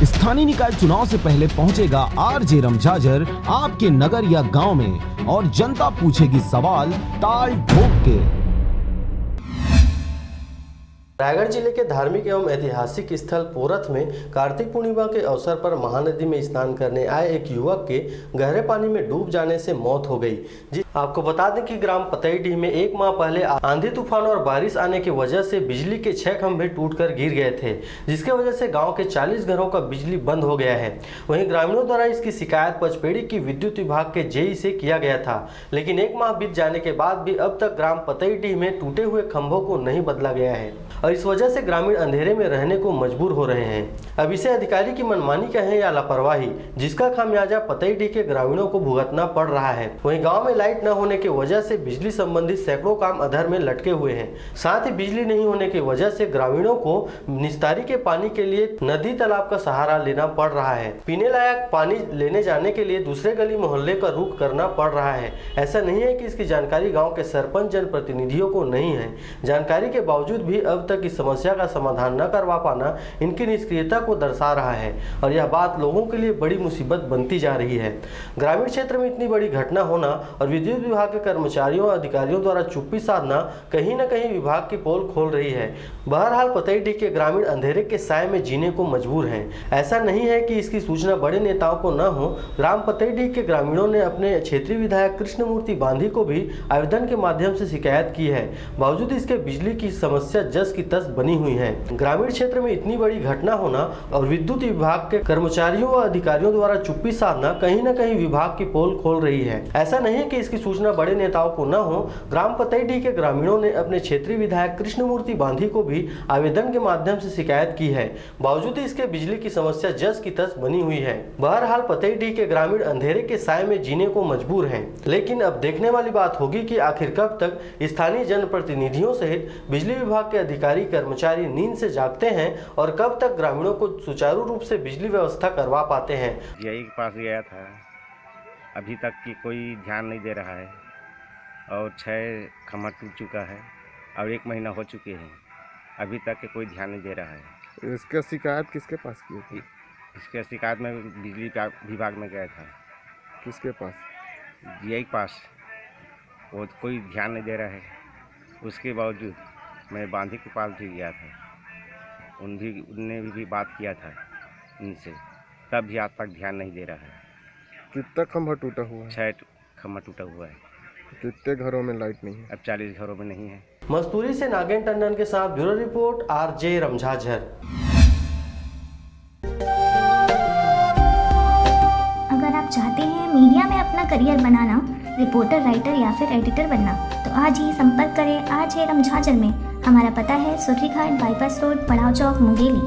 स्थानीय निकाय चुनाव से पहले पहुंचेगा आरजे रमझाझर आपके नगर या गांव में और जनता पूछेगी सवाल ताल ठोक के। रायगढ़ जिले के धार्मिक एवं ऐतिहासिक स्थल पोरथ में कार्तिक पूर्णिमा के अवसर पर महानदी में स्नान करने आए एक युवक के गहरे पानी में डूब जाने से मौत हो गई। जी आपको बता दें कि ग्राम पतईडीह में एक माह पहले आंधी तूफान और बारिश आने की वजह से बिजली के 6 खंभे टूटकर गिर गए थे, जिसकी वजह से गांव के 40 घरों का बिजली बंद हो गया है। वहीं ग्रामीणों द्वारा इसकी शिकायत पचपेड़ी की विद्युत विभाग के जेई से किया गया था, लेकिन एक माह बीत जाने के बाद भी अब तक ग्राम पतईडीह में टूटे हुए खंभों को नहीं बदला गया है और इस वजह से ग्रामीण अंधेरे में रहने को मजबूर हो रहे हैं। अब इसे अधिकारी की मनमानी कहें या लापरवाही, जिसका खामियाजा पतईडीह के ग्रामीणों को भुगतना पड़ रहा है। वहीं गांव में लाइट न होने की वजह से बिजली संबंधित सैकड़ों काम अधर में लटके हुए हैं। साथ ही बिजली नहीं होने की वजह से ग्रामीणों को निस्तारी के पानी के लिए नदी तालाब का सहारा लेना पड़ रहा है। पीने लायक पानी लेने जाने के लिए दूसरे गली मोहल्ले का रुख करना पड़ रहा है। ऐसा नहीं है कि इसकी जानकारी गाँव के सरपंच जनप्रतिनिधियों को नहीं है। जानकारी के बावजूद भी अब तक इस समस्या का समाधान न करवा पाना इनकी निष्क्रियता को दर्शा रहा है और यह बात लोगों के लिए बड़ी मुसीबत बनती जा रही है। ग्रामीण क्षेत्र में इतनी बड़ी घटना होना और विद्युत विभाग के कर्मचारियों और अधिकारियों द्वारा चुप्पी साधना कहीं न कहीं विभाग की पोल खोल रही है। बहरहाल पतईडीह के ग्रामीण अंधेरे के साए में जीने को मजबूर हैं। ऐसा नहीं है कि इसकी सूचना बड़े नेताओं को न हो। ग्राम पतईडीह के ग्रामीणों ने अपने क्षेत्रीय विधायक कृष्णमूर्ति बांधी को भी आवेदन के माध्यम से शिकायत की है। बावजूद इसके बिजली की समस्या जस की तस बनी हुई है। ग्रामीण क्षेत्र में इतनी बड़ी घटना होना और विद्युत विभाग के कर्मचारियों व अधिकारियों द्वारा चुप्पी साधना कहीं न कहीं विभाग की पोल खोल रही है। ऐसा नहीं है कि इसकी सूचना बड़े नेताओं को न हो। ग्राम पतईडीह के ग्रामीणों ने अपने क्षेत्रीय विधायक कृष्णमूर्ति बांधी को भी आवेदन के माध्यम से शिकायत की है। बावजूद इसके बिजली की समस्या जस की तस बनी हुई है। बहरहाल पतईडीह के ग्रामीण अंधेरे के साए में जीने को मजबूर हैं। लेकिन अब देखने वाली बात होगी कि आखिर कब तक स्थानीय जनप्रतिनिधियों सहित बिजली विभाग के अधिकारी कर्मचारी नींद से जागते हैं और कब तक ग्रामीणों को सुचारू रूप से बिजली व्यवस्था करवा पाते हैं। यही के पास गया था, अभी तक की कोई ध्यान नहीं दे रहा है और 6 खंभा टूट चुका है और 1 महीना हो चुके हैं, अभी तक के कोई ध्यान नहीं दे रहा है। इसका शिकायत किसके पास की थी? इसके शिकायत में बिजली विभाग में गया था। किसके पास? यही पास, वो कोई ध्यान नहीं दे रहा है। उसके बावजूद मैं बांधी के पास भी गया था, उनने भी बात किया था उनसे, तब भी आज तक ध्यान नहीं दे रहा है। कितना खंभा टूटा हुआ है? 6 खंभा टूटा हुआ है। कितने घरों में लाइट नहीं है? अब 40 घरों में नहीं है। मस्तूरी से नागेंद्र टंडन के साथ ब्यूरो रिपोर्ट आरजे रमझाझर। अगर आप चाहते हैं मीडिया में अपना करियर बनाना, रिपोर्टर, राइटर या फिर एडिटर बनना, तो आज ही संपर्क करें आरजे रमझाझर में। हमारा पता है सुर्रीघाट बाईपास रोड, पड़ाव चौक, मुंगेली।